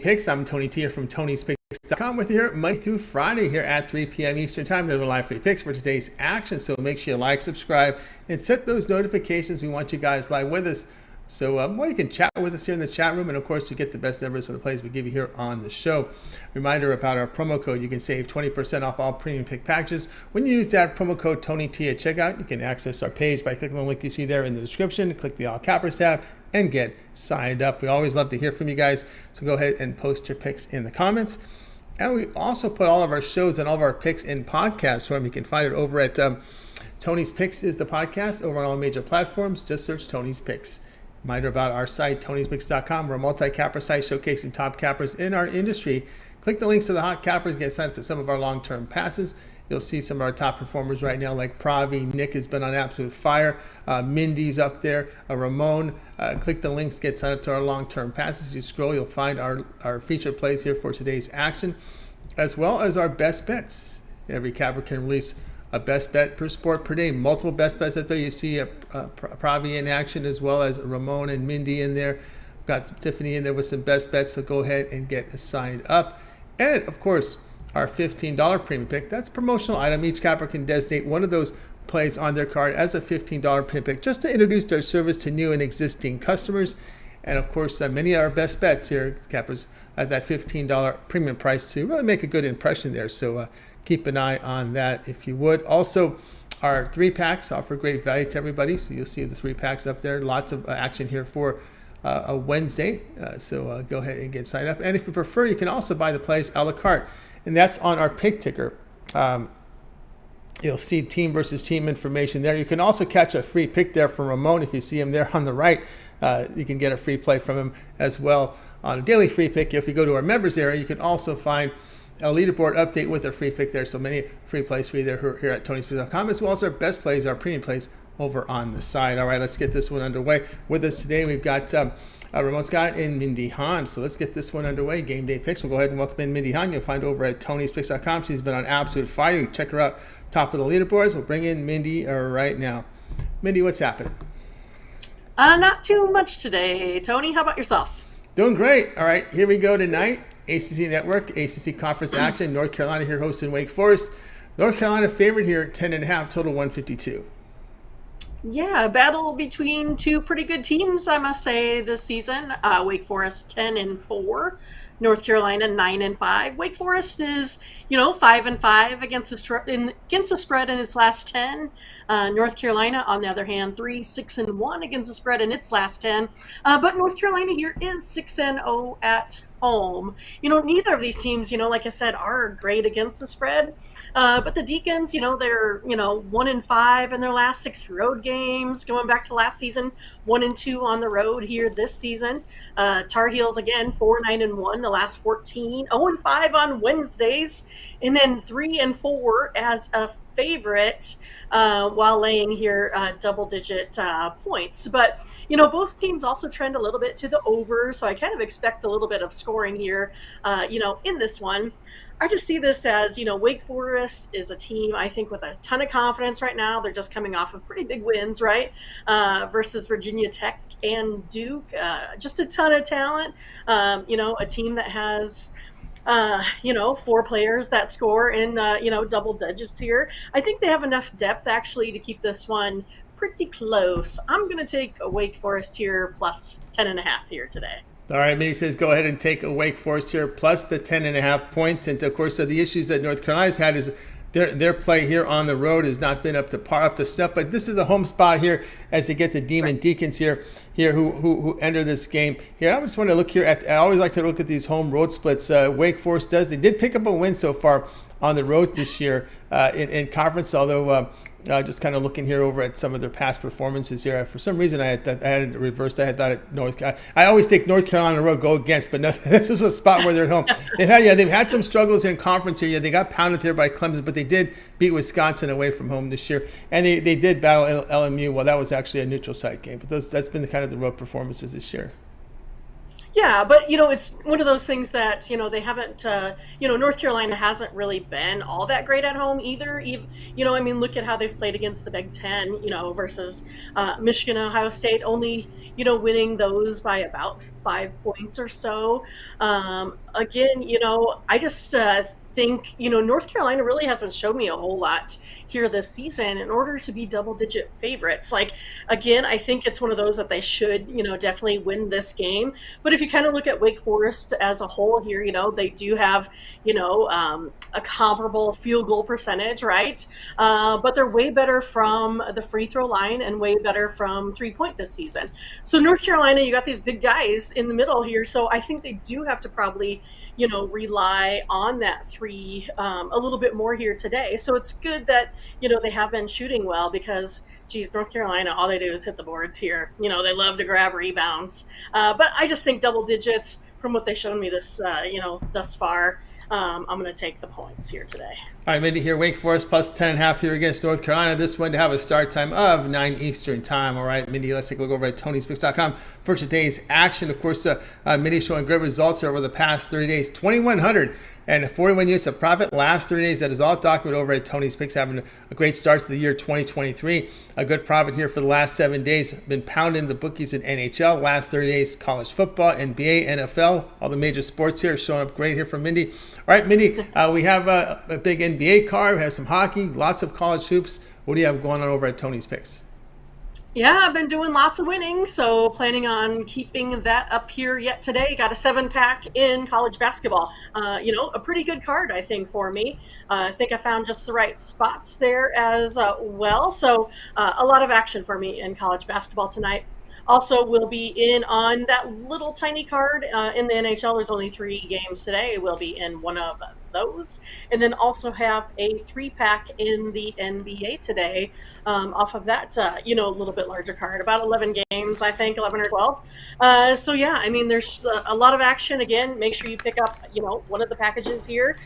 Picks. I'm Tony T here from Tony'sPicks.com with you here Monday through Friday here at 3 p.m. Eastern Time. We have live free picks for today's action. So make sure you like, subscribe, and set those notifications. We want you guys live with us. So well, you can chat with us here in the chat room, and of course you get the best numbers for the plays we give you here on the show. Reminder about our promo code: you can save 20% off all premium pick packages when you use that promo code TonyT at checkout. You can access our page by clicking the link you see there in the description. Click the All Cappers tab and get signed up. We always love to hear from you guys, so go ahead and post your picks in the comments. And we also put all of our shows and all of our picks in podcast form. You can find it over at Tony's Picks is the podcast over on all major platforms. Just search Tony's Picks. Reminder about our site, Tony'sPicks.com. We're a multi-capper site showcasing top cappers in our industry. Click the links to the hot cappers, get signed up to some of our long-term passes. You'll see some of our top performers right now, like Provi. Nick has been on absolute fire. Mindy's up there. Ramon. Click the links, get signed up to our long-term passes. As you scroll, you'll find our featured plays here for today's action, as well as our best bets. Every capper can release a best bet per sport per day. Multiple best bets out there. You see Pravi in action, as well as Ramon and Mindy in there. We've got Tiffany in there with some best bets, so go ahead and get signed up. And of course, our $15 premium pick. That's a promotional item. Each capper can designate one of those plays on their card as a $15 premium pick, just to introduce their service to new and existing customers. And of course, many of our best bets here, cappers, at that $15 premium price to really make a good impression there. So keep an eye on that if you would. Also, our 3-packs offer great value to everybody. So you'll see the 3-packs up there. Lots of action here for a Wednesday. So go ahead and get signed up. And if you prefer, you can also buy the plays a la carte. And that's on our pick ticker. You'll see team versus team information there. You can also catch a free pick there from Ramon. If you see him there on the right, you can get a free play from him as well on a daily free pick. If you go to our members area, you can also find a leaderboard update with a free pick there. So many free plays for you there here at Tony'sPicks.com, as well as our best plays, our premium plays over on the side. All right, let's get this one underway. With us today, we've got Ramon Scott and Mindy Han. So let's get this one underway. Game day picks. We'll go ahead and welcome in Mindy Han. You'll find over at Tony'sPicks.com. She's been on absolute fire. Check her out, top of the leaderboards. We'll bring in Mindy right now. Mindy, what's happening? Not too much today. Tony, how about yourself? Doing great. All right, here we go tonight. ACC Network, ACC Conference action. North Carolina here hosting Wake Forest. North Carolina favored here at 10.5, total 152. Yeah, a battle between two pretty good teams, I must say, this season. Wake Forest 10-4, North Carolina 9-5. Wake Forest is, 5-5 against the spread in its last 10. North Carolina, on the other hand, 3-6-1 against the spread in its last 10. But North Carolina here is 6-0 at home. Neither of these teams, like I said, are great against the spread. But the Deacons, they're, 1-5 in their last 6 road games. Going back to last season, 1-2 on the road here this season. Tar Heels, again, 4-9-1 the last 14. 0-5 on Wednesdays. And then 3-4 as a favorite while laying here double-digit points. But, both teams also trend a little bit to the over, so I kind of expect a little bit of scoring here, in this one. I just see this as, Wake Forest is a team, I think, with a ton of confidence right now. They're just coming off of pretty big wins, right, versus Virginia Tech and Duke. Just a ton of talent, a team that has 4 players that score in, double digits here. I think they have enough depth, actually, to keep this one pretty close. I'm going to take a Wake Forest here plus 10.5 here today. All right, Mindy says go ahead and take a Wake Forest here plus the 10.5 points. And, of course, the issues that North Carolina's had is their play here on the road has not been up to par, up to snuff. But this is the home spot here as they get the Demon Deacons here who enter this game. Here, I just want to look here at. I always like to look at these home road splits. Wake Forest does. They did pick up a win so far on the road this year in conference, although. Just kind of looking here over at some of their past performances here. For some reason, I had it reversed. I had thought at I always think North Carolina on the road go against, but no, this is a spot where they're at home. They've had some struggles in conference here. Yeah, they got pounded there by Clemson, but they did beat Wisconsin away from home this year, and they did battle LMU. Well, that was actually a neutral site game, but that's been kind of the road performances this year. Yeah, but it's one of those things that they haven't. North Carolina hasn't really been all that great at home either. I mean, look at how they've played against the Big Ten. Versus Michigan, Ohio State, only winning those by about 5 points or so. Again, I just think North Carolina really hasn't showed me a whole lot here this season in order to be double-digit favorites. Like, again, I think it's one of those that they should definitely win this game. But if you kind of look at Wake Forest as a whole here, they do have a comparable field goal percentage, right? But they're way better from the free throw line and way better from 3-point this season. So North Carolina, you got these big guys in the middle here, so I think they do have to probably rely on that three a little bit more here today. So it's good that they have been shooting well, because geez, North Carolina, all they do is hit the boards here. They love to grab rebounds. But I just think double digits from what they've shown me this thus far. I'm going to take the points here today. All right, Mindy here, Wake Forest plus 10.5 here against North Carolina. This one to have a start time of 9 Eastern time. All right, Mindy, let's take a look over at TonySpicks.com for today's action. Of course, Mindy showing great results here over the past 30 days. 2,141 units of profit last 30 days. That is all documented over at Tony's Picks, having a great start to the year 2023. A good profit here for the last 7 days. Been pounding the bookies in NHL. Last 30 days, college football, NBA, NFL, all the major sports here showing up great here from Mindy. All right, Mindy, we have a big NBA card. We have some hockey, lots of college hoops. What do you have going on over at Tony's Picks? Yeah, I've been doing lots of winning, so planning on keeping that up here yet today. Got a 7-pack in college basketball. A pretty good card, I think, for me. I think I found just the right spots there as well. So a lot of action for me in college basketball tonight. Also, we'll be in on that little tiny card in the NHL. There's only 3 games today. We'll be in one of those. And then also have a 3-pack in the NBA today off of that, a little bit larger card. About 11 games, I think, 11 or 12. So, yeah, I mean, there's a lot of action. Again, make sure you pick up, one of the packages here.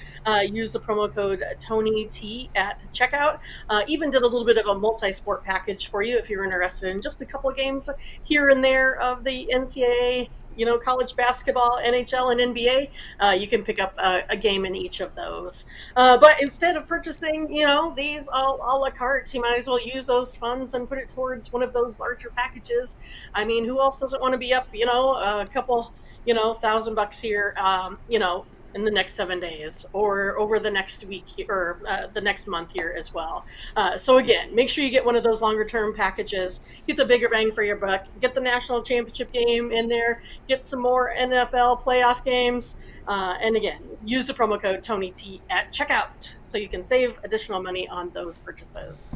Use the promo code TonyT at checkout. Even did a little bit of a multi-sport package for you if you're interested in just a couple of games here and there of the NCAA, college basketball, NHL, and NBA. You can pick up a game in each of those. But instead of purchasing, these a la carte, you might as well use those funds and put it towards one of those larger packages. I mean, who else doesn't want to be up, a couple, $1,000 here, in the next 7 days or over the next week or the next month here as well. So again, make sure you get one of those longer term packages, get the bigger bang for your buck, get the national championship game in there, get some more NFL playoff games. And again, use the promo code TonyT at checkout so you can save additional money on those purchases.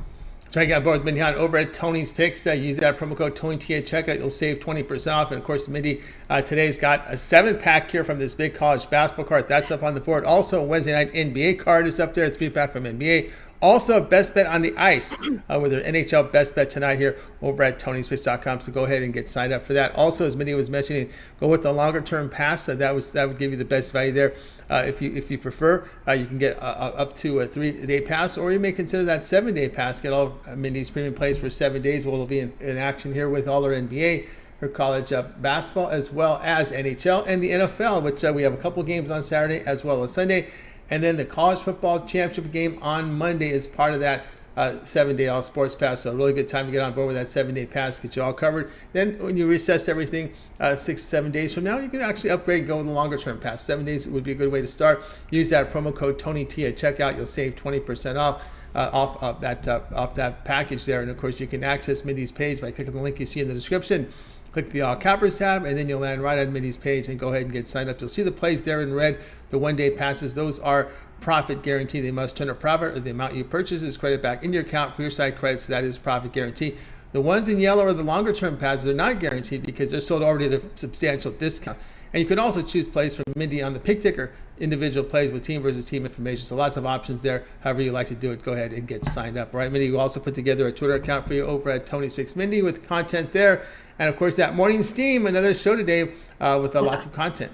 So I got both Mindy on over at Tony's Picks. Use that promo code TonyT at checkout. You'll save 20% off. And of course, Mindy today's got a 7-pack here from this big college basketball card. That's up on the board. Also, Wednesday night NBA card is up there. A 3-pack from NBA. Also, best bet on the ice with their NHL best bet tonight here over at TonySpicks.com. So go ahead and get signed up for that. Also, as Mindy was mentioning, go with the longer term pass. That would give you the best value there. If you prefer, you can get up to a 3-day pass, or you may consider that 7-day pass. Get all of Mindy's premium plays for 7 days. We'll be in action here with all our NBA, her college basketball, as well as NHL and the NFL, which we have a couple games on Saturday as well as Sunday. And then the college football championship game on Monday is part of that 7-day all sports pass. So a really good time to get on board with that 7-day pass, get you all covered. Then when you recess everything 6-7 days from now, you can actually upgrade and go with the longer term pass. 7 days would be a good way to start. Use that promo code TonyT at checkout. You'll save 20% off that package there. And of course, you can access Mindy's page by clicking the link you see in the description. Click the All Cappers tab, and then you'll land right on Mindy's page and go ahead and get signed up. You'll see the plays there in red, the 1-day passes. Those are profit guarantee. They must turn a profit, or the amount you purchase is credited back into your account for your site credits. So that is profit guarantee. The ones in yellow are the longer term passes. They're not guaranteed because they're sold already at a substantial discount. And you can also choose plays from Mindy on the pick ticker, individual plays with team versus team information. So lots of options there. However you like to do it, go ahead and get signed up. All right, Mindy, we also put together a Twitter account for you over at Tony's Picks Mindy with content there. And of course, that morning steam, another show today with lots of content.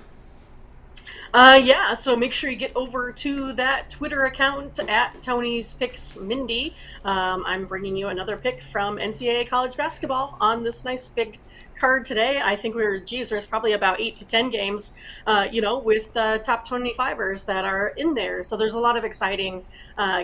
Yeah, so make sure you get over to that Twitter account at Tony's Picks Mindy. I'm bringing you another pick from NCAA college basketball on this nice big card today. I think there's probably about 8 to 10 games, with top 25ers that are in there. So there's a lot of exciting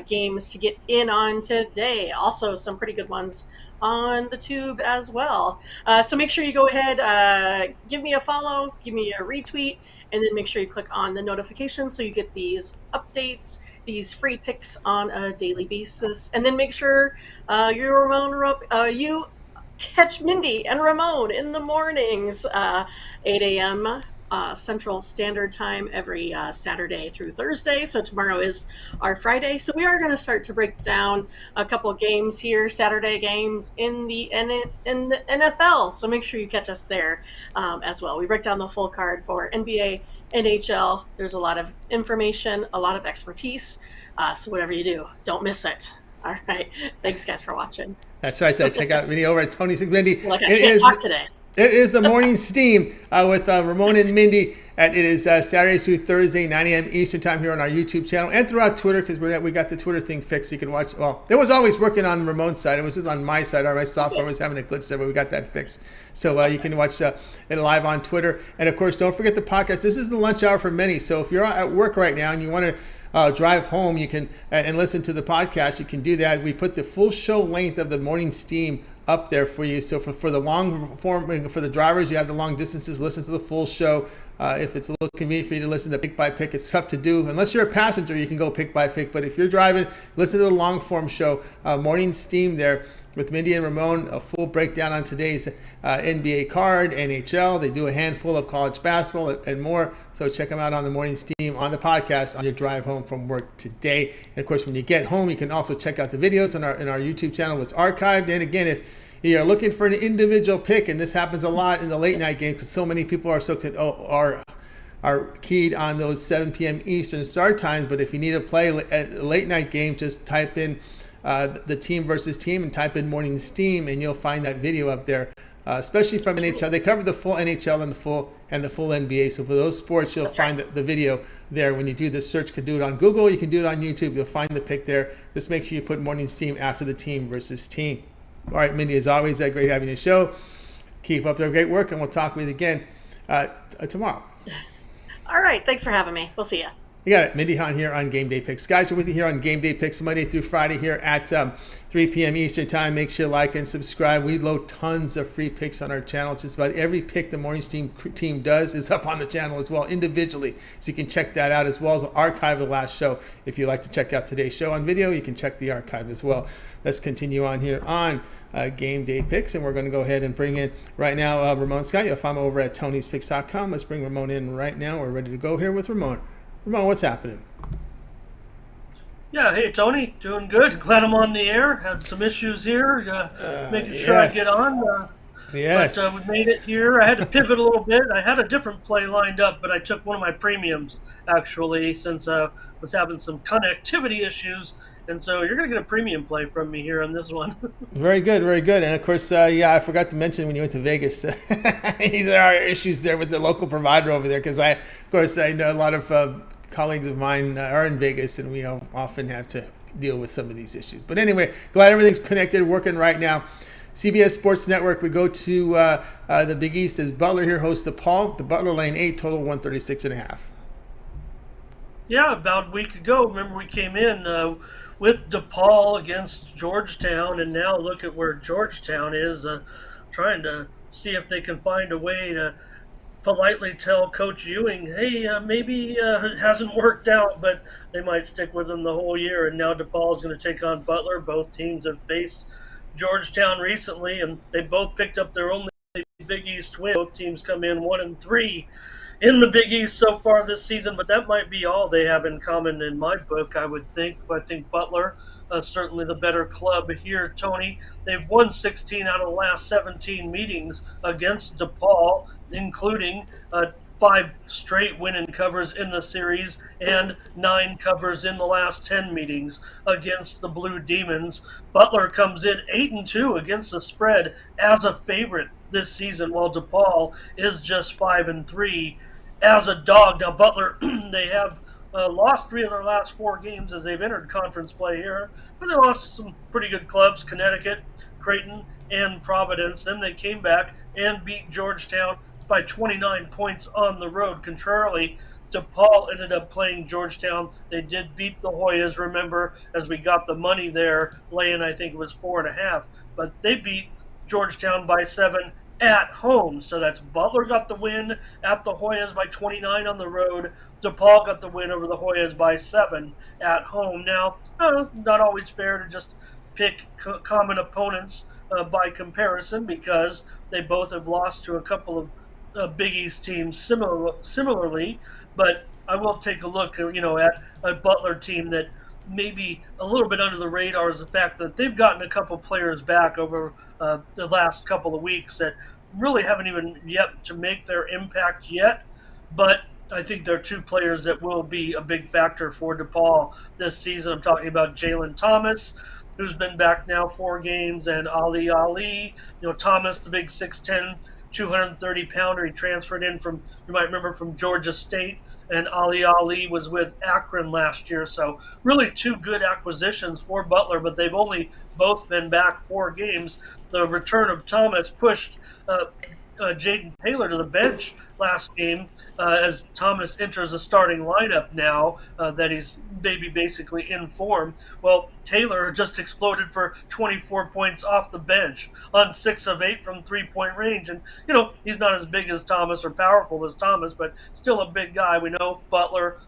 games to get in on today. Also, some pretty good ones on the tube as well. So make sure you go ahead, give me a follow, give me a retweet, and then make sure you click on the notifications so you get these updates, these free picks on a daily basis. And then make sure you catch Mindy and Ramon in the mornings, 8 a.m. Central Standard Time every Saturday through Thursday. So tomorrow is our Friday. So we are going to start to break down a couple games here, Saturday games in the NFL. So make sure you catch us there as well. We break down the full card for NBA, NHL. There's a lot of information, a lot of expertise. So whatever you do, don't miss it. All right. Thanks, guys, for watching. That's right. So check out Mindy over at Tony's Mindy. Like I can't talk today. It is the morning steam with Ramon and Mindy. It is Saturday through Thursday, 9 a.m. Eastern time here on our YouTube channel and throughout Twitter, because we got the Twitter thing fixed. You can watch. Well, it was always working on Ramon's side. It was just on my side. My software was having a glitch there, but we got that fixed. So you can watch it live on Twitter. And of course, don't forget the podcast. This is the lunch hour for many. So if you're at work right now and you want to drive home, you can and listen to the podcast. You can do that. We put the full show length of the morning steam up there for you. So for the long form, for the drivers, you have the long distances, listen to the full show. If it's a little convenient for you to listen to pick by pick, it's tough to do. Unless you're a passenger, you can go pick by pick. But if you're driving, listen to the long form show, morning steam there with Mindy and Ramon, a full breakdown on today's NBA card, NHL. They do a handful of college basketball and more. So check them out on the morning steam on the podcast on your drive home from work today. And of course, when you get home, you can also check out the videos in our YouTube channel. It's archived. And again, if you're looking for an individual pick, and this happens a lot in the late night game because so many people are keyed on those 7 p.m. Eastern start times. But if you need to play a late night game, just type in the team versus team and type in morning steam, and you'll find that video up there. Especially from NHL, they cover the full NHL and the full NBA. So for those sports, you'll find the video there. When you do the search, could do it on Google, you can do it on YouTube. You'll find the pick there. Just make sure you put morning steam after the team versus team. All right, Mindy, as always, great having you show. Keep up the great work, and we'll talk with you again tomorrow. All right, thanks for having me. We'll see you. You got it. Mindy Hahn here on Game Day Picks. Guys, we're with you here on Game Day Picks Monday through Friday here at 3 p.m. Eastern time. Make sure you like and subscribe. We load tons of free picks on our channel. Just about every pick the Morning Steam team does is up on the channel as well individually. So you can check that out, as well as archive the last show. If you'd like to check out today's show on video, you can check the archive as well. Let's continue on here on Game Day Picks, and we're going to go ahead and bring in right now Ramon Scott. You'll find him over at Tony'sPicks.com. Let's bring Ramon in right now. We're ready to go here with Ramon. Ramon, what's happening? Yeah, hey Tony, doing good. Glad I'm on the air. Had some issues here, making sure I get on. Yes. But we made it here. I had to pivot a little bit. I had a different play lined up, but I took one of my premiums actually, since I was having some connectivity issues. And so you're going to get a premium play from me here on this one. Very good, very good. And of course, I forgot to mention when you went to Vegas, there are issues there with the local provider over there, because I know a lot of colleagues of mine are in Vegas, and we often have to deal with some of these issues. But anyway, glad everything's connected, working right now. CBS Sports Network, we go to the Big East as Butler here hosts DePaul. The Butler lane 8, total 136.5. Yeah, about a week ago, remember we came in with DePaul against Georgetown, and now look at where Georgetown is, trying to see if they can find a way to politely tell Coach Ewing, hey, maybe it hasn't worked out, but they might stick with him the whole year. And now DePaul is going to take on Butler. Both teams have faced Georgetown recently, and they both picked up their only Big East win. Both teams come in 1-3 in the Big East so far this season, but that might be all they have in common in my book, I would think. I think Butler, certainly the better club here, Tony. They've won 16 out of the last 17 meetings against DePaul, including 5 straight win and covers in the series and 9 covers in the last 10 meetings against the Blue Demons. Butler comes in 8-2 against the spread as a favorite this season, while DePaul is just 5-3. as a dog. Now, Butler, they have lost 3 of their last 4 games as they've entered conference play here, but they lost some pretty good clubs, Connecticut, Creighton, and Providence. Then they came back and beat Georgetown by 29 points on the road. Contrarily, DePaul ended up playing Georgetown. They did beat the Hoyas, remember, as we got the money there, laying, I think it was 4.5. But they beat Georgetown by 7 at home. So that's Butler got the win at the Hoyas by 29 on the road. DePaul got the win over the Hoyas by 7 at home. Now, not always fair to just pick common opponents by comparison, because they both have lost to a couple of Big East teams similarly. But I will take a look, at a Butler team that maybe a little bit under the radar is the fact that they've gotten a couple players back over the last couple of weeks that really haven't even yet to make their impact yet. But I think there are 2 players that will be a big factor for DePaul this season. I'm talking about Jalen Thomas, who's been back now 4 games, and Ali. Thomas, the big 6'10", 230-pounder. He transferred in from, you might remember, from Georgia State, and Ali was with Akron last year. So really 2 good acquisitions for Butler, but they've only both been back 4 games. The return of Thomas pushed Jaden Taylor to the bench last game as Thomas enters the starting lineup now that he's basically in form. Well, Taylor just exploded for 24 points off the bench on 6 of 8 from 3-point range. And, he's not as big as Thomas or powerful as Thomas, but still a big guy. We know Butler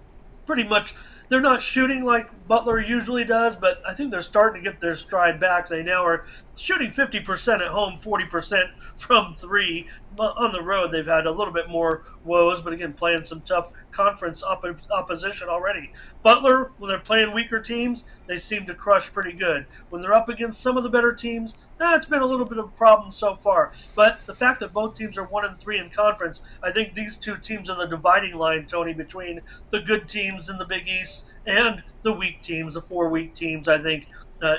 pretty much, they're not shooting like Butler usually does, but I think they're starting to get their stride back. They now are shooting 50% at home, 40% from 3. On the road, they've had a little bit more woes, but again, playing some tough conference opposition already. Butler, when they're playing weaker teams, they seem to crush pretty good. When they're up against some of the better teams, it's been a little bit of a problem so far. But the fact that both teams are 1-3 in conference, I think these 2 teams are the dividing line, Tony, between the good teams in the Big East and the weak teams, the 4 weak teams, I think,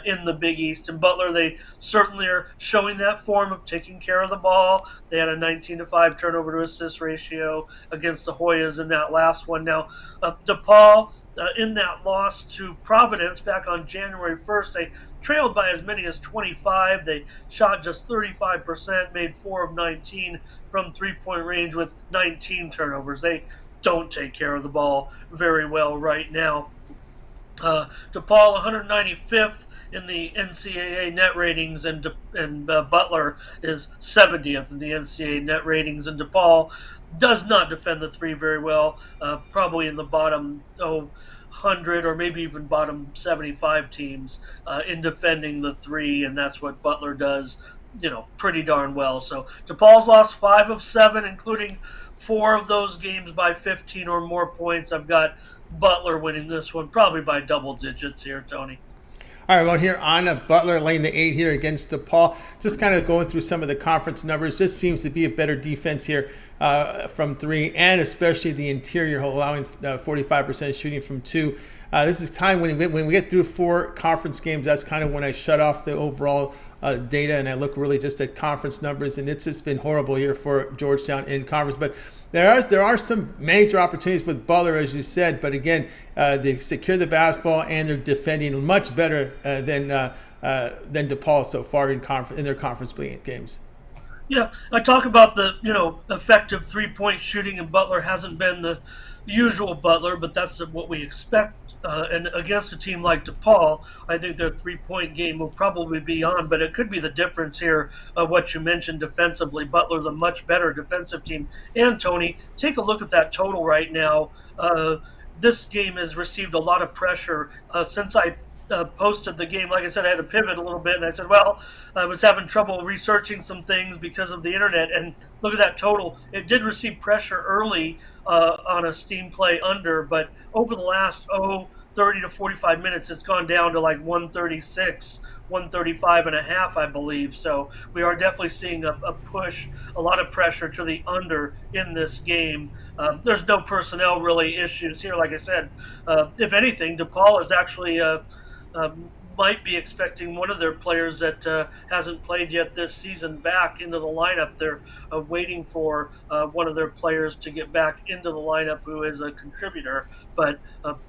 in the Big East. And Butler, they certainly are showing that form of taking care of the ball. They had a 19-5 turnover to assist ratio against the Hoyas in that last one. Now, DePaul, in that loss to Providence back on January 1st, they trailed by as many as 25. They shot just 35%, made 4 of 19 from 3-point range with 19 turnovers. They don't take care of the ball very well right now. DePaul 195th in the NCAA net ratings, and Butler is 70th in the NCAA net ratings, and DePaul does not defend the 3 very well, probably in the bottom 100 or maybe even bottom 75 teams in defending the 3, and that's what Butler does, pretty darn well. So DePaul's lost 5 of 7, including 4 of those games by 15 or more points. I've got Butler winning this one, probably by double digits here, Tony. All right, well, here on Butler laying the 8 here against DePaul. Just kind of going through some of the conference numbers. Just seems to be a better defense here from 3, and especially the interior, allowing 45% shooting from 2. This is time when we get through 4 conference games. That's kind of when I shut off the overall data and I look really just at conference numbers. And it's just been horrible here for Georgetown in conference. But there are some major opportunities with Butler, as you said. But again, they secure the basketball and they're defending much better than DePaul so far in their conference games. Yeah, I talk about the effective 3-point shooting, and Butler hasn't been the usual Butler, but that's what we expect. And against a team like DePaul, I think their 3-point game will probably be on, but it could be the difference here of what you mentioned defensively. Butler's a much better defensive team. And, Tony, take a look at that total right now. This game has received a lot of pressure since I posted the game. Like I said, I had to pivot a little bit, and I said, well, I was having trouble researching some things because of the internet, and look at that total. It did receive pressure early on a steam play under, but over the last 30 to 45 minutes, it's gone down to like 136, 135 and a half, I believe. So we are definitely seeing a push, a lot of pressure to the under in this game. There's no personnel really issues here. Like I said, if anything, DePaul is actually might be expecting one of their players that hasn't played yet this season back into the lineup. They're waiting for one of their players to get back into the lineup who is a contributor. But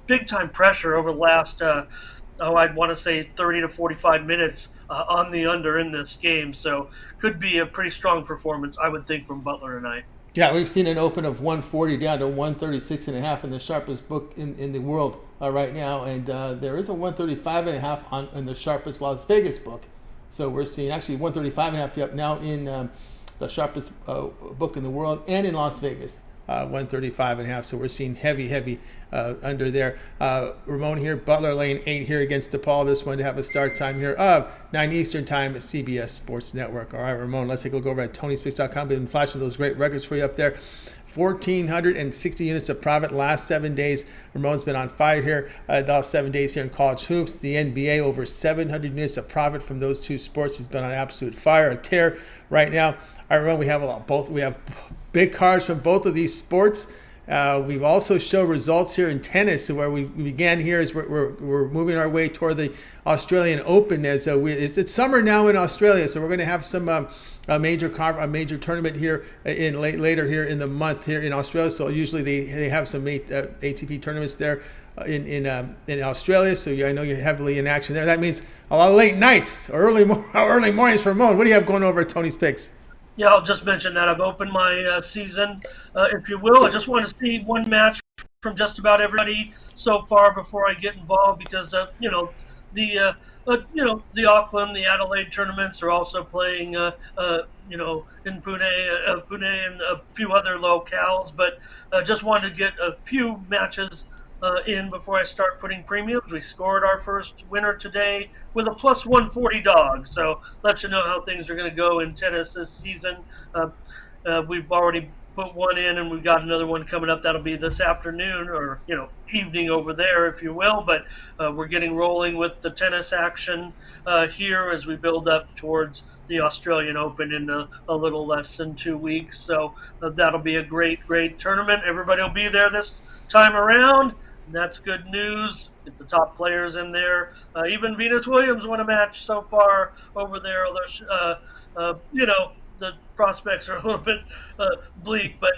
big time pressure over the last, I'd want to say 30 to 45 minutes on the under in this game. So could be a pretty strong performance, I would think, from Butler tonight. Yeah, we've seen an open of 140 down to 136.5 in the sharpest book in the world right now, and there is a 135.5 in the sharpest Las Vegas book. So we're seeing actually 135.5 now in the sharpest book in the world and in Las Vegas. 135.5. So we're seeing heavy under there. Ramon here, Butler laying 8 here against DePaul. This one to have a start time here of 9 Eastern time at CBS Sports Network. All right, Ramon, let's take a look over at TonySpeaks.com. We've been flashing those great records for you up there. 1,460 units of profit last 7 days. Ramon's been on fire here the last 7 days here in college hoops. The NBA, over 700 units of profit from those two sports. He's been on absolute fire, a tear right now. All right, Ramon, we have both. We have big cards from both of these sports. We've also shown results here in tennis, where we began here as we're moving our way toward the Australian Open. As it's summer now in Australia, so we're going to have some a major tournament here later here in the month here in Australia. So usually they have some ATP tournaments there in Australia. So I know you're heavily in action there. That means a lot of late nights or early mornings for Ramon. What do you have going over at Tony's Picks? Yeah, I'll just mention that I've opened my season, if you will. I just want to see one match from just about everybody so far before I get involved, because the Auckland, the Adelaide tournaments are also playing in Pune and a few other locales. But just wanted to get a few matches in before I start putting premiums. We scored our first winner today with a plus 140 dog. So let you know how things are going to go in tennis this season. We've already put one in, and we've got another one coming up. That'll be this afternoon, or evening over there, if you will. But we're getting rolling with the tennis action here as we build up towards the Australian Open in a little less than 2 weeks. So that'll be a great tournament. Everybody will be there this time around. And that's good news. Get the top players in there. Even Venus Williams won a match so far over there. Although, the prospects are a little bit bleak. But,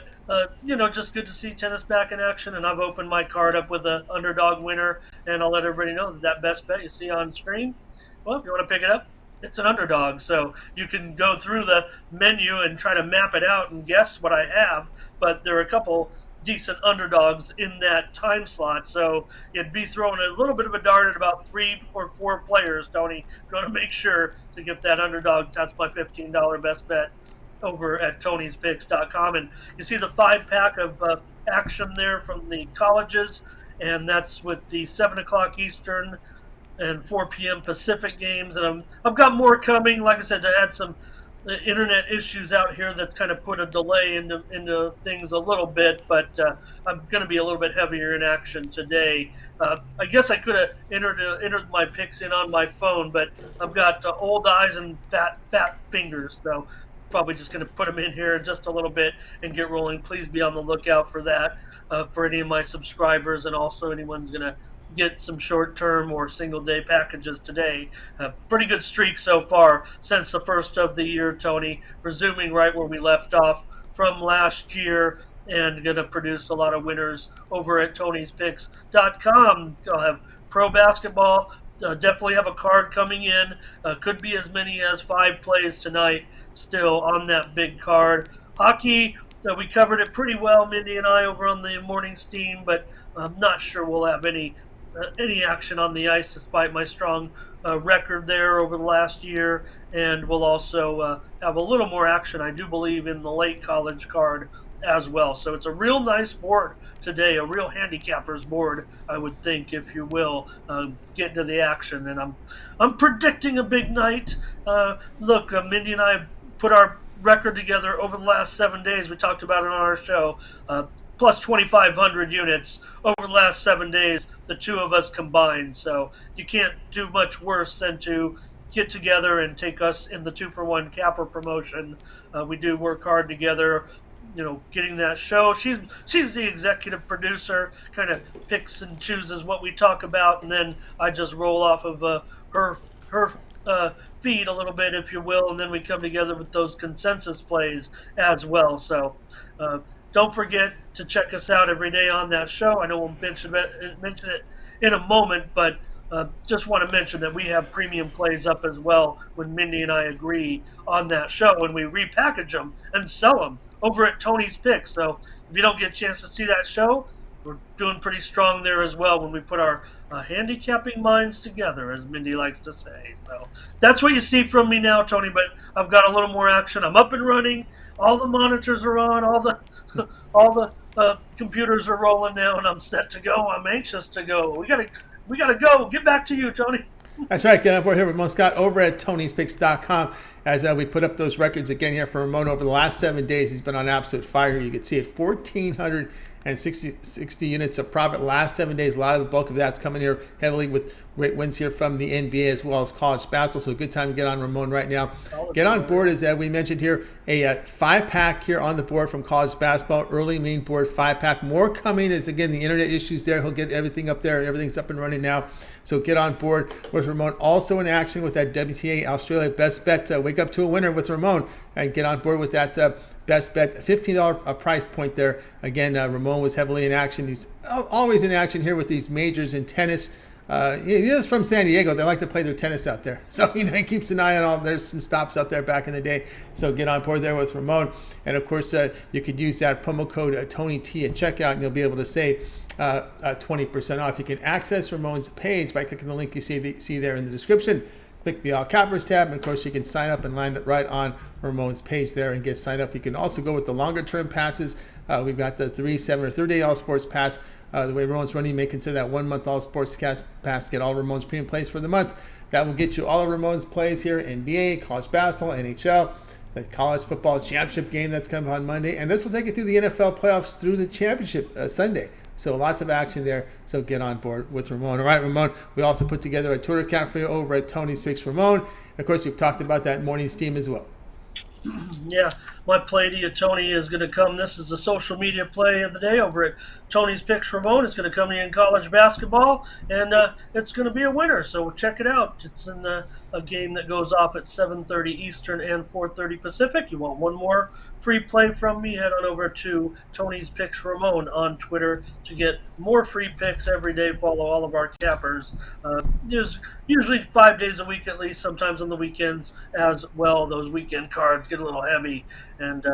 just good to see tennis back in action. And I've opened my card up with an underdog winner. And I'll let everybody know that best bet you see on screen, well, if you want to pick it up, it's an underdog. So you can go through the menu and try to map it out and guess what I have. But there are a couple decent underdogs in that time slot, so you'd be throwing a little bit of a dart at about 3 or 4 players, Tony. Going to make sure to get that underdog. That's my $15 best bet over at Tony'sPicks.com. And you see the 5-pack of action there from the colleges, and that's with the 7 o'clock Eastern and 4 p.m. Pacific games. And I've got more coming. Like I said, I had some internet issues out here that's kind of put a delay into things a little bit, but I'm going to be a little bit heavier in action today. I guess I could have entered my picks in on my phone, but I've got old eyes and fat fingers, so probably just going to put them in here just a little bit and get rolling. Please be on the lookout for that for any of my subscribers, and also anyone's going to get some short-term or single-day packages today. Pretty good streak so far since the first of the year, Tony. Resuming right where we left off from last year, and going to produce a lot of winners over at Tony'sPicks.com. I'll have pro basketball. Definitely have a card coming in. Could be as many as 5 plays tonight still on that big card. Hockey, we covered it pretty well, Mindy and I, over on the morning steam, but I'm not sure we'll have any action on the ice despite my strong record there over the last year. And we'll also have a little more action, I do believe, in the late college card as well. So it's a real nice board today, a real handicapper's board, I would think, if you will, get into the action. And I'm predicting a big night. Look, Mindy and I put our record together over the last 7 days. We talked about it on our show. Plus 2,500 units over the last 7 days, the two of us combined. So you can't do much worse than to get together and take us in the 2-for-1 capper promotion. We do work hard together, getting that show. She's the executive producer, kind of picks and chooses what we talk about, and then I just roll off of her feed a little bit, if you will, and then we come together with those consensus plays as well. So don't forget to check us out every day on that show. I know we'll mention it in a moment, but just want to mention that we have premium plays up as well when Mindy and I agree on that show, and we repackage them and sell them over at Tony's Picks. So if you don't get a chance to see that show, we're doing pretty strong there as well when we put our handicapping minds together, as Mindy likes to say. So that's what you see from me now, Tony, but I've got a little more action. I'm up and running. All the monitors are on. All the computers are rolling now, and I'm set to go. I'm anxious to go. We gotta go. Get back to you, Tony. That's right. Get on board here with Ramon Scott over at Tony'sPicks.com as we put up those records again here for Ramon over the last 7 days. He's been on absolute fire. You can see it, 1,460 units of profit last 7 days. A lot of the bulk of that's coming here heavily with great wins here from the NBA as well as college basketball. So a good time to get on Ramon right now. Get on board, as we mentioned here, a 5-pack here on the board from college basketball. Early main board 5-pack. More coming as, again, the internet issues there. He'll get everything up there. Everything's up and running now. So get on board with Ramon. Also in action with that WTA Australia Best Bet. Wake up to a winner with Ramon and get on board with that Best Bet, $15 price point there. Again, Ramon was heavily in action. He's always in action here with these majors in tennis. He is from San Diego. They like to play their tennis out there. So, he keeps an eye on all. There's some stops out there back in the day. So get on board there with Ramon. And, of course, you could use that promo code TonyT at checkout, and you'll be able to save 20% off. You can access Ramon's page by clicking the link you see there in the description. Click the All Cappers tab, and of course you can sign up and land it right on Ramon's page there and get signed up. You can also go with the longer term passes. We've got the 3, 7, or 30-day All Sports Pass. The way Ramon's running, you may consider that 1 month All Sports Pass. Get all Ramon's premium plays for the month. That will get you all of Ramon's plays here: NBA, college basketball, NHL, the college football championship game that's coming on Monday, and this will take you through the NFL playoffs through the championship Sunday. So lots of action there. So get on board with Ramon. All right, Ramon, we also put together a Twitter account for you over at Tony's Picks Ramon. And of course, we've talked about that morning steam as well. Yeah, my play to you, Tony, is going to come. This is the social media play of the day over at Tony's Picks Ramon. It's going to come in college basketball, and it's going to be a winner. So check it out. It's in a game that goes off at 7:30 Eastern and 4:30 Pacific. You want one more free play from me, head on over to Tony's Picks Ramon on Twitter to get more free picks every day. Follow all of our cappers. There's usually 5 days a week at least, sometimes on the weekends as well. Those weekend cards get a little heavy. And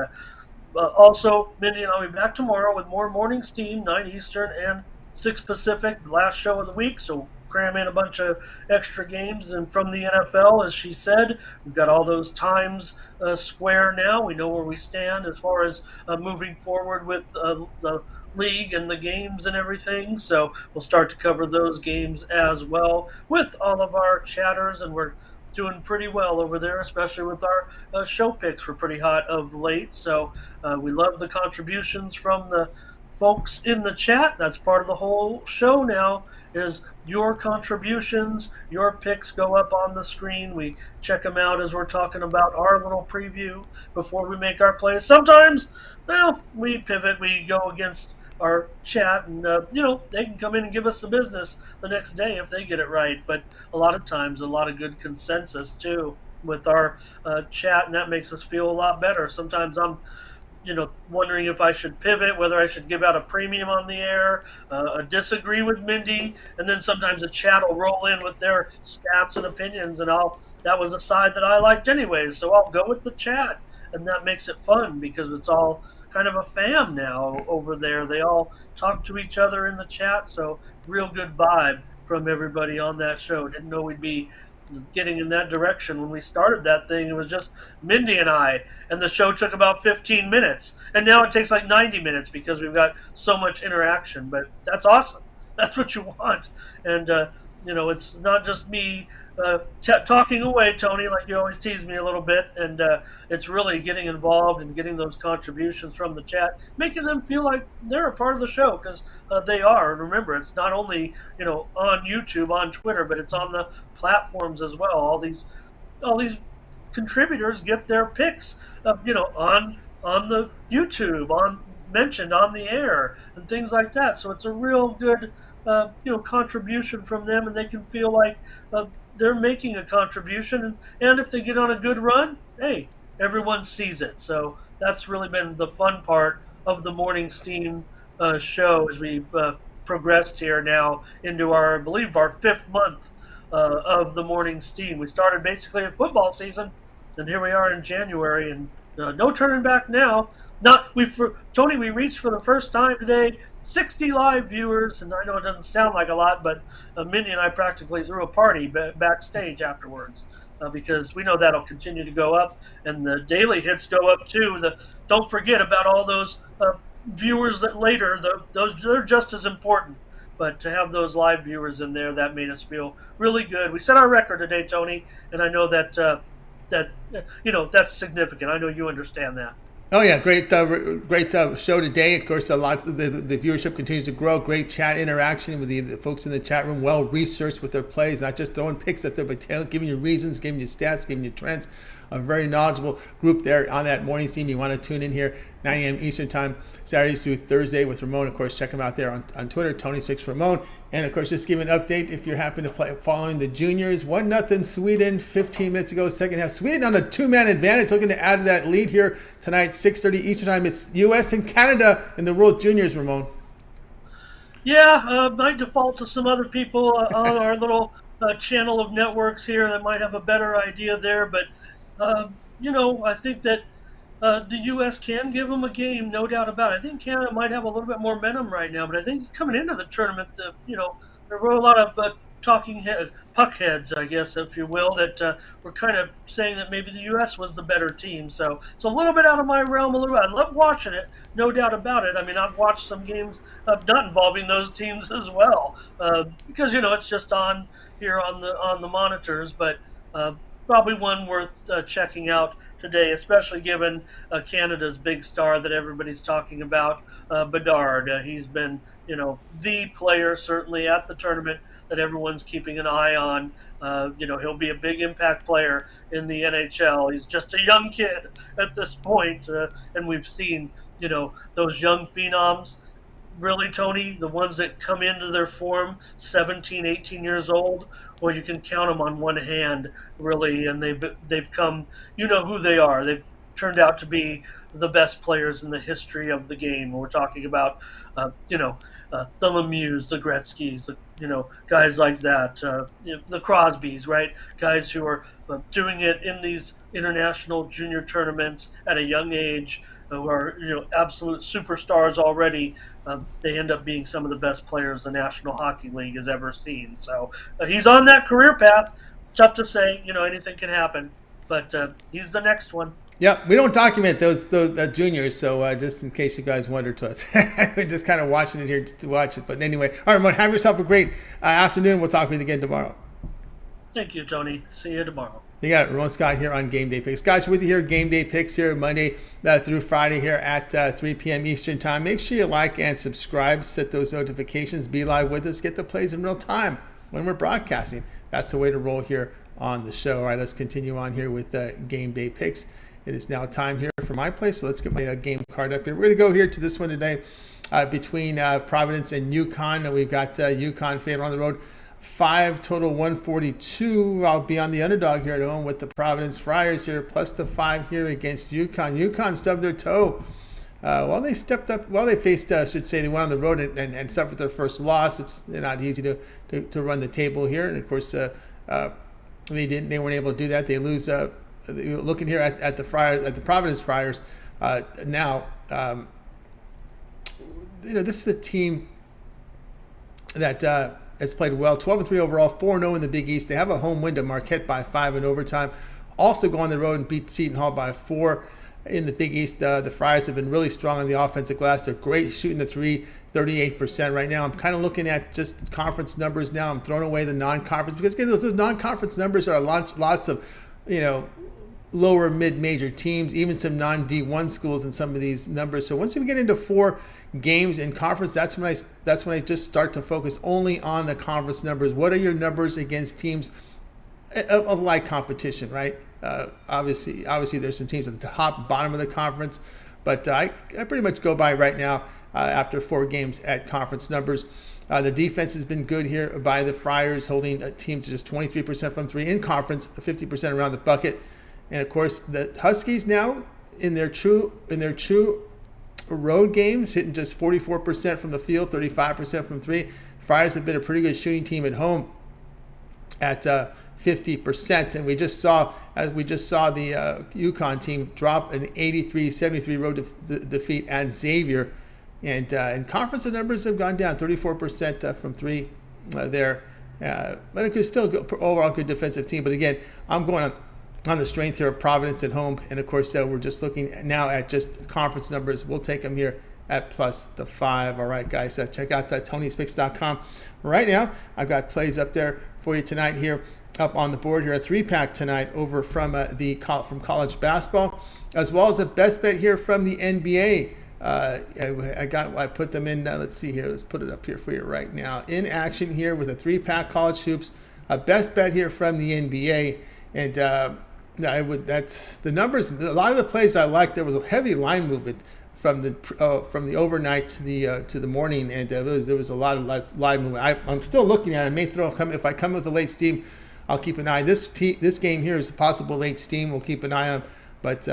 also, Mindy and I'll be back tomorrow with more morning steam, 9 Eastern and 6 Pacific, the last show of the week. So cram in a bunch of extra games. And from the NFL, as she said, we've got all those times square now. We know where we stand as far as moving forward with the league and the games and everything. So we'll start to cover those games as well with all of our chatters, and we're doing pretty well over there, especially with our show picks. We're pretty hot of late. So we love the contributions from the folks in the chat. That's part of the whole show now, is your contributions. Your picks go up on the screen. We check them out as we're talking about our little preview before we make our plays. Sometimes, well, we pivot. We go against our chat, and they can come in and give us the business the next day if they get it right. But a lot of times, a lot of good consensus too with our chat, and that makes us feel a lot better. Sometimes I'm wondering if I should pivot, whether I should give out a premium on the air, disagree with Mindy, and then sometimes the chat will roll in with their stats and opinions, and that was the side that I liked anyways, so I'll go with the chat, and that makes it fun because it's all kind of a fam now over there. They all talk to each other in the chat, so real good vibe from everybody on that show. Didn't know we'd be getting in that direction. When we started that thing, it was just Mindy and I, and the show took about 15 minutes, and now it takes like 90 minutes because we've got so much interaction. But that's awesome. That's what you want. And it's not just me talking away, Tony, like you always tease me a little bit, and it's really getting involved and getting those contributions from the chat, making them feel like they're a part of the show, because they are. And remember, it's not only on YouTube, on Twitter, but it's on the platforms as well. All these contributors get their picks on the YouTube, on mentioned on the air and things like that. So it's a real good contribution from them, and they can feel like they're making a contribution. And if they get on a good run, hey, everyone sees it. So that's really been the fun part of the Morning Steam show as we've progressed here now into I believe, our 5th month of the Morning Steam. We started basically a football season, and here we are in January, and no turning back now. Tony, we reached for the first time today 60 live viewers, and I know it doesn't sound like a lot, but Mindy and I practically threw a party backstage afterwards because we know that'll continue to go up, and the daily hits go up too. Don't forget about all those viewers that later, those they're just as important. But to have those live viewers in there, that made us feel really good. We set our record today, Tony, and I know that that's significant. I know you understand that. Oh yeah, great show today. Of course, a lot of the viewership continues to grow. Great chat interaction with the folks in the chat room. Well researched with their plays, not just throwing picks at them, but giving you reasons, giving you stats, giving you trends. A very knowledgeable group there on that morning scene. You want to tune in here 9 a.m. Eastern Time, Saturdays through Thursday with Ramon. Of course, check him out there on Twitter, Tony's Fix Ramon. And of course, just give an update if you're happen to play following the juniors. 1-0 Sweden 15 minutes ago, second half. Sweden on a 2-man advantage, looking to add to that lead here tonight, 6:30 Eastern Time. It's U.S. and Canada in the World Juniors, Ramon. Yeah, I default to some other people on our little channel of networks here that might have a better idea there, but I think that the U.S. can give them a game, no doubt about it. I think Canada might have a little bit more momentum right now, but I think coming into the tournament, there were a lot of puck heads, I guess, if you will, that were kind of saying that maybe the U.S. was the better team. So it's a little bit out of my realm, a little bit. I love watching it, no doubt about it. I mean, I've watched some games not involving those teams as well because, it's just on here on the monitors, but probably one worth checking out today, especially given Canada's big star that everybody's talking about, Bedard. He's been, the player certainly at the tournament that everyone's keeping an eye on. He'll be a big impact player in the NHL. He's just a young kid at this point, and we've seen, those young phenoms. Really, Tony, the ones that come into their form 17, 18 years old, well, you can count them on one hand, really, and they've come, who they are. They've turned out to be the best players in the history of the game. We're talking about, the Lemieux, the Gretzky's, guys like that, the Crosbys, right? Guys who are doing it in these international junior tournaments at a young age, who are absolute superstars already. They end up being some of the best players the National Hockey League has ever seen. So he's on that career path. Tough to say, anything can happen, but he's the next one. Yeah, we don't document those juniors, so just in case you guys wondered to us, we're just kind of watching it here to watch it. But anyway, all right, Ramon, have yourself a great afternoon. We'll talk with you again tomorrow. Thank you, Tony. See you tomorrow. You got Ramon Scott here on Game Day Picks. Guys, with you here, Game Day Picks here Monday through Friday here at 3 p.m. Eastern Time. Make sure you like and subscribe, set those notifications, be live with us, get the plays in real time when we're broadcasting. That's the way to roll here on the show. All right, let's continue on here with Game Day Picks. It is now time here for my play, so let's get my game card up here. We're going to go here to this one today between Providence and UConn. We've got UConn favored on the road. 5 total 142. I'll be on the underdog here at home with the Providence Friars here, plus the 5 here against UConn. UConn stubbed their toe. They stepped up. They faced, I should say, they went on the road and suffered their first loss. It's not easy to run the table here, and of course, they weren't able to do that. They lose. Looking here at the Friars, at the Providence Friars, now, this is a team that has played well. 12-3 overall, 4-0 in the Big East. They have a home win to Marquette by 5 in overtime. Also go on the road and beat Seton Hall by 4 in the Big East. The Friars have been really strong on the offensive glass. They're great shooting the three, 38% right now. I'm kind of looking at just conference numbers now. I'm throwing away the non-conference because again, those non-conference numbers are lots of, lower mid-major teams, even some non-D1 schools in some of these numbers. So once we get into 4 games in conference, that's when I just start to focus only on the conference numbers. What are your numbers against teams of like competition, right? Obviously, there's some teams at the top, bottom of the conference, But I pretty much go by right now after 4 games at conference numbers. The defense has been good here by the Friars, holding a team to just 23% from 3 in conference, 50% around the bucket. And of course, the Huskies now in their true road games, hitting just 44% from the field, 35% from 3. Friars have been a pretty good shooting team at home at 50%, and we just saw the UConn team drop an 83-73 road defeat at Xavier. And conference numbers have gone down 34% from 3 there. But it could still go overall good defensive team. But again, I'm going on the strength here of Providence at home. And of course, we're just looking now at just conference numbers. We'll take them here at +5. All right, guys, check out Tony'sPicks.com. Right now, I've got plays up there for you tonight here up on the board here. A 3-pack tonight over from from college basketball, as well as a best bet here from the NBA. I put them in. Let's see here. Let's put it up here for you right now. In action here with a 3-pack college hoops. A best bet here from the NBA, and that's the numbers. A lot of the plays I like. There was a heavy line movement from the overnight to the morning, and there was a lot of less line movement. I'm still looking at it. I may if I come with a late steam, I'll keep an eye. This game here is a possible late steam. We'll keep an eye on, but.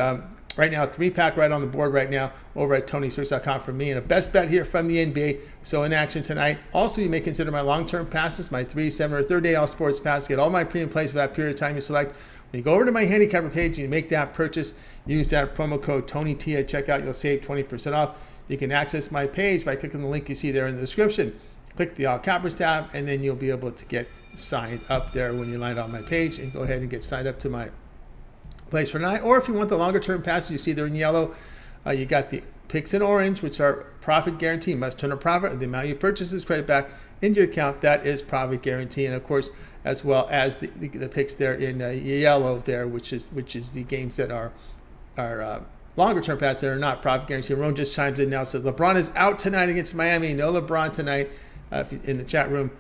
Right now, 3-pack right on the board right now over at Tony'sPicks.com for me. And a best bet here from the NBA. So in action tonight. Also, you may consider my long-term passes, my 3, 7, or 30-day all sports pass. Get all my premium plays for that period of time you select. When you go over to my handicapper page and you make that purchase, use that promo code TonyT at checkout. You'll save 20% off. You can access my page by clicking the link you see there in the description. Click the All Cappers tab, and then you'll be able to get signed up there when you land on my page. And go ahead and get signed up to my place for tonight. Or if you want the longer term passes, you see there in yellow, you got the picks in orange, which are profit guarantee. Must turn a profit, and the amount you purchase is credit back into your account. That is profit guarantee. And of course, as well as the picks there in yellow there, which is the games that are longer term passes that are not profit guarantee. Ramon just chimes in now, says LeBron is out tonight against Miami. No LeBron tonight in the chat room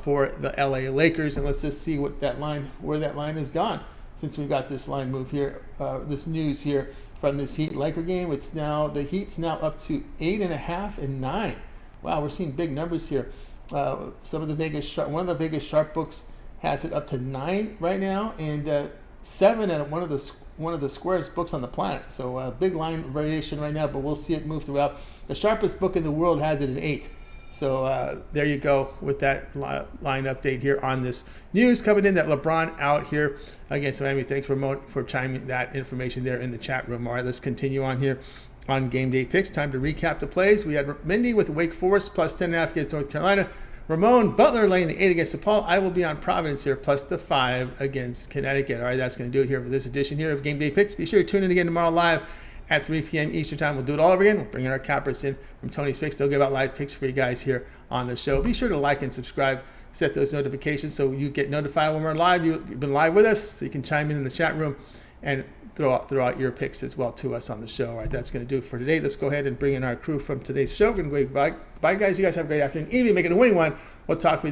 for the LA Lakers. And let's just see where that line has gone. Since we've got this line move here, this news here from this Heat-Laker game, the Heat's now up to 8.5 and 9. Wow, we're seeing big numbers here. One of the Vegas sharp books has it up to 9 right now, and 7 at one of the squarest books on the planet. So big line variation right now, but we'll see it move throughout. The sharpest book in the world has it at 8. So there you go with that line update here on this news coming in that LeBron out here against Miami. Thanks, Ramon, for chiming that information there in the chat room. All right, let's continue on here on Game Day Picks. Time to recap the plays. We had Mindy with Wake Forest plus 10.5 against North Carolina. Ramon, Butler laying the 8 against DePaul. I will be on Providence here plus the 5 against Connecticut. All right, that's going to do it here for this edition here of Game Day Picks. Be sure to tune in again tomorrow live at 3 p.m. Eastern Time. We'll do it all over again. We'll bring in our cappers in from Tony's Picks. They'll give out live picks for you guys here on the show. Be sure to like and subscribe. Set those notifications so you get notified when we're live. You've been live with us, so you can chime in the chat room and throw out your picks as well to us on the show. All right, that's going to do it for today. Let's go ahead and bring in our crew from today's show. We're going to go bye, guys. You guys have a great afternoon. Evening, make it a winning one. We'll talk with you